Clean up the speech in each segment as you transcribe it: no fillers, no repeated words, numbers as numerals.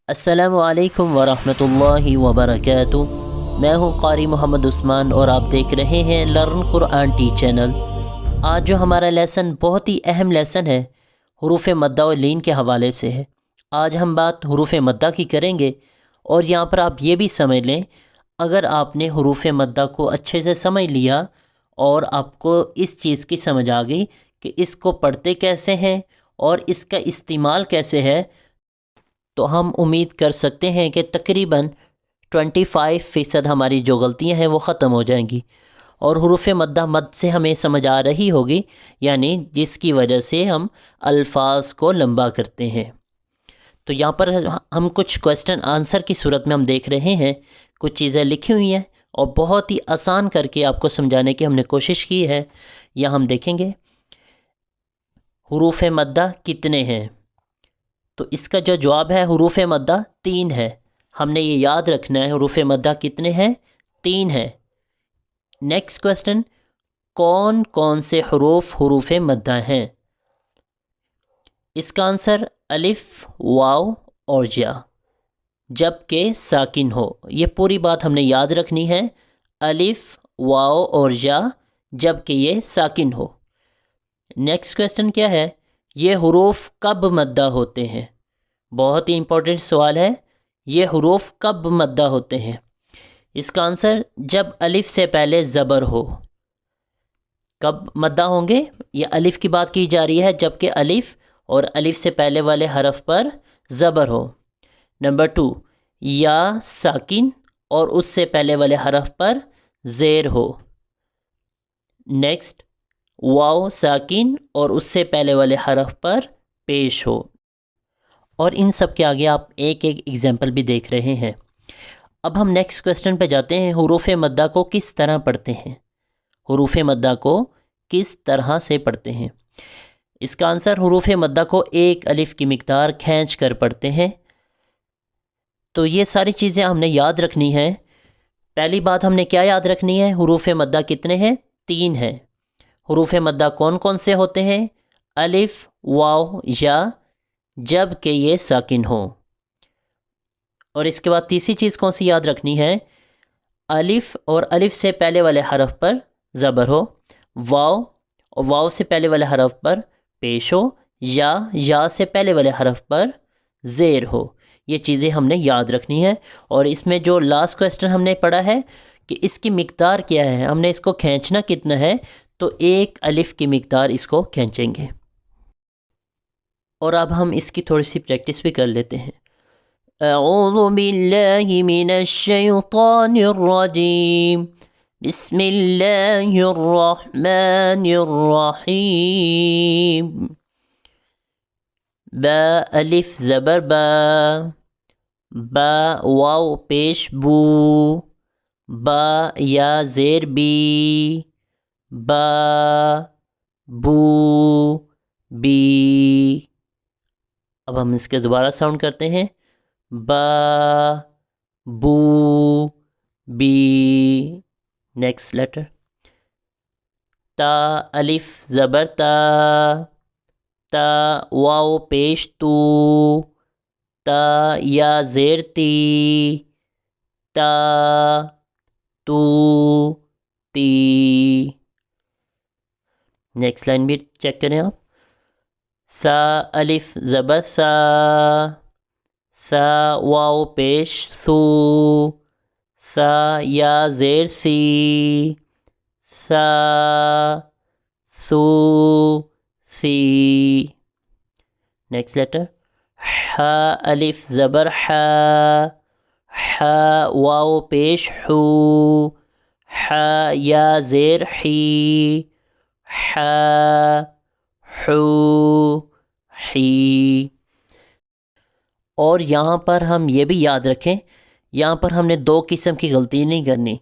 السلام علیکم ورحمۃ اللہ وبرکاتہ۔ میں ہوں قاری محمد عثمان اور آپ دیکھ رہے ہیں لرن قرآن ٹی چینل۔ آج جو ہمارا لیسن بہت ہی اہم لیسن ہے، حروف مدہ و لین کے حوالے سے ہے۔ آج ہم بات حروف مدہ کی کریں گے، اور یہاں پر آپ یہ بھی سمجھ لیں، اگر آپ نے حروف مدہ کو اچھے سے سمجھ لیا اور آپ کو اس چیز کی سمجھ آ گئی کہ اس کو پڑھتے کیسے ہیں اور اس کا استعمال کیسے ہے، تو ہم امید کر سکتے ہیں کہ تقریباً 25% ہماری جو غلطیاں ہیں وہ ختم ہو جائیں گی، اور حروف مدہ مد سے ہمیں سمجھ آ رہی ہوگی، یعنی جس کی وجہ سے ہم الفاظ کو لمبا کرتے ہیں۔ تو یہاں پر ہم کچھ کویسچن آنسر کی صورت میں ہم دیکھ رہے ہیں، کچھ چیزیں لکھی ہوئی ہیں اور بہت ہی آسان کر کے آپ کو سمجھانے کی ہم نے کوشش کی ہے۔ یہاں ہم دیکھیں گے حروف مدہ کتنے ہیں، تو اس کا جو جواب ہے حروف مدہ 3 ہے۔ ہم نے یہ یاد رکھنا ہے حروف مدہ کتنے ہیں، 3 ہیں۔ نیکسٹ کویسچن، کون کون سے حروف مدہ ہیں؟ اس کا آنسر الف، واو اور یا، جب کہ ساکن ہو۔ یہ پوری بات ہم نے یاد رکھنی ہے، الف، واو اور یا جب کہ یہ ساکن ہو۔ نیکسٹ کویسچن کیا ہے، یہ حروف کب مدہ ہوتے ہیں؟ بہت ہی امپورٹنٹ سوال ہے، یہ حروف کب مدہ ہوتے ہیں؟ اس کا آنسر جب الف سے پہلے زبر ہو۔ کب مدہ ہوں گے؟ یہ الف کی بات کی جا رہی ہے، جب کہ الف اور الف سے پہلے والے حرف پر زبر ہو۔ نمبر 2، یا ساکن اور اس سے پہلے والے حرف پر زیر ہو۔ نیکسٹ، واو ساکن اور اس سے پہلے والے حرف پر پیش ہو۔ اور ان سب کے آگے آپ ایک ایک ایگزامپل بھی دیکھ رہے ہیں۔ اب ہم نیکسٹ کویسچن پہ جاتے ہیں، حروف مدہ کو کس طرح پڑھتے ہیں؟ حروف مدہ کو کس طرح سے پڑھتے ہیں؟ اس کا آنسر حروف مدہ کو ایک الف کی مقدار کھینچ کر پڑھتے ہیں۔ تو یہ ساری چیزیں ہم نے یاد رکھنی ہیں۔ پہلی بات ہم نے کیا یاد رکھنی ہے، حروف مدہ کتنے ہیں؟ 3 ہیں۔ حروف مدہ کون کون سے ہوتے ہیں؟ الف، واو، یا، جب کہ یہ ساکن ہو۔ اور اس کے بعد تیسری چیز کون سی یاد رکھنی ہے؟ الف اور الف سے پہلے والے حرف پر زبر ہو، واو اور واو سے پہلے والے حرف پر پیش ہو، یا سے پہلے والے حرف پر زیر ہو۔ یہ چیزیں ہم نے یاد رکھنی ہے۔ اور اس میں جو لاسٹ کویسچن ہم نے پڑھا ہے کہ اس کی مقدار کیا ہے، ہم نے اس کو کھینچنا کتنا ہے، تو ایک الف کی مقدار اس کو کھینچیں گے۔ اور اب ہم اس کی تھوڑی سی پریکٹس بھی کر لیتے ہیں۔ اعوذ باللہ من الشیطان الرجیم، بسم اللہ الرحمن الرحیم۔ با الف زبر با، با واو پیش بو، با یا زیر بی، با بو بی۔ اب ہم اس کے دوبارہ ساؤنڈ کرتے ہیں، با بو بی۔ نیکسٹ لیٹر، تا الف زبر تا، تا واو پیش تو، تا یا زیر تی، تا تو تی۔ نیکسٹ لائن بھی چیک کریں آپ، سا الف زبر سا، سا واو پیش سو، سا یا زیر سی، سا سو سی۔ نیکسٹ لیٹر، ہا الف زبر ہا، ہا واو پیش ہو، ہا یا زیر ہی، ہا حو حی۔ اور یہاں پر ہم یہ بھی یاد رکھیں، یہاں پر ہم نے 2 قسم کی غلطی نہیں کرنی۔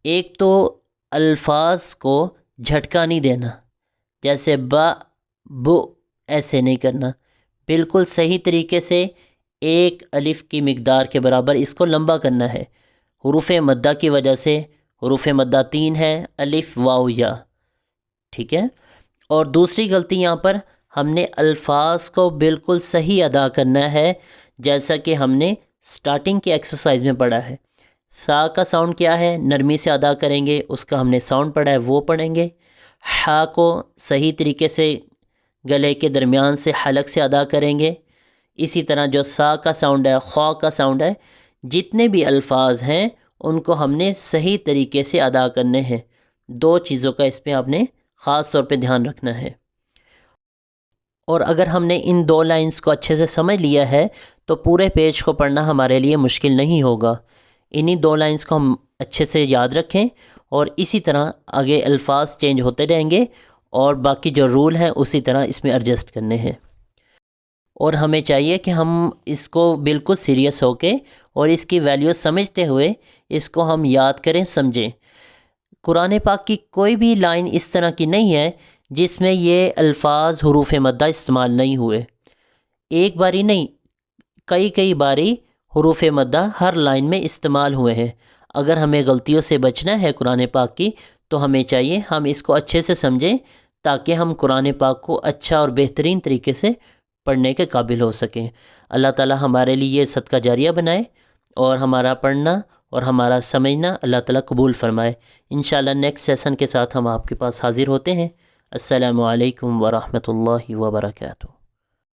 ایک تو الفاظ کو جھٹکا نہیں دینا، جیسے با بو ایسے نہیں کرنا، بالکل صحیح طریقے سے ایک الف کی مقدار کے برابر اس کو لمبا کرنا ہے۔ حروف مدہ کی وجہ سے حروف مدہ 3 ہے، الف، واو، یا، ٹھیک ہے۔ اور دوسری غلطی یہاں پر ہم نے الفاظ کو بالکل صحیح ادا کرنا ہے، جیسا کہ ہم نے سٹارٹنگ کی ایکسرسائز میں پڑھا ہے۔ سا کا ساؤنڈ کیا ہے، نرمی سے ادا کریں گے، اس کا ہم نے ساؤنڈ پڑھا ہے، وہ پڑھیں گے۔ ہا کو صحیح طریقے سے گلے کے درمیان سے حلق سے ادا کریں گے۔ اسی طرح جو سا کا ساؤنڈ ہے، خوا کا ساؤنڈ ہے، جتنے بھی الفاظ ہیں ان کو ہم نے صحیح طریقے سے ادا کرنے ہیں۔ دو چیزوں کا اس پہ آپ نے خاص طور پہ دھیان رکھنا ہے۔ اور اگر ہم نے ان دو لائنز کو اچھے سے سمجھ لیا ہے تو پورے پیج کو پڑھنا ہمارے لیے مشکل نہیں ہوگا۔ انہی دو لائنز کو ہم اچھے سے یاد رکھیں اور اسی طرح آگے الفاظ چینج ہوتے رہیں گے اور باقی جو رول ہیں اسی طرح اس میں ایڈجسٹ کرنے ہیں۔ اور ہمیں چاہیے کہ ہم اس کو بالکل سیریس ہو کے اور اس کی ویلیو سمجھتے ہوئے اس کو ہم یاد کریں، سمجھیں۔ قرآن پاک کی کوئی بھی لائن اس طرح کی نہیں ہے جس میں یہ الفاظ حروف مدہ استعمال نہیں ہوئے۔ ایک باری نہیں، کئی باری حروف مدہ ہر لائن میں استعمال ہوئے ہیں۔ اگر ہمیں غلطیوں سے بچنا ہے قرآن پاک کی تو ہمیں چاہیے ہم اس کو اچھے سے سمجھیں تاکہ ہم قرآن پاک کو اچھا اور بہترین طریقے سے پڑھنے کے قابل ہو سکیں۔ اللہ تعالی ہمارے لیے یہ صدقہ جاریہ بنائے اور ہمارا پڑھنا اور ہمارا سمجھنا اللہ تعالی قبول فرمائے۔ انشاءاللہ نیکسٹ سیشن کے ساتھ ہم آپ کے پاس حاضر ہوتے ہیں۔ السلام علیکم ورحمۃ اللہ وبرکاتہ۔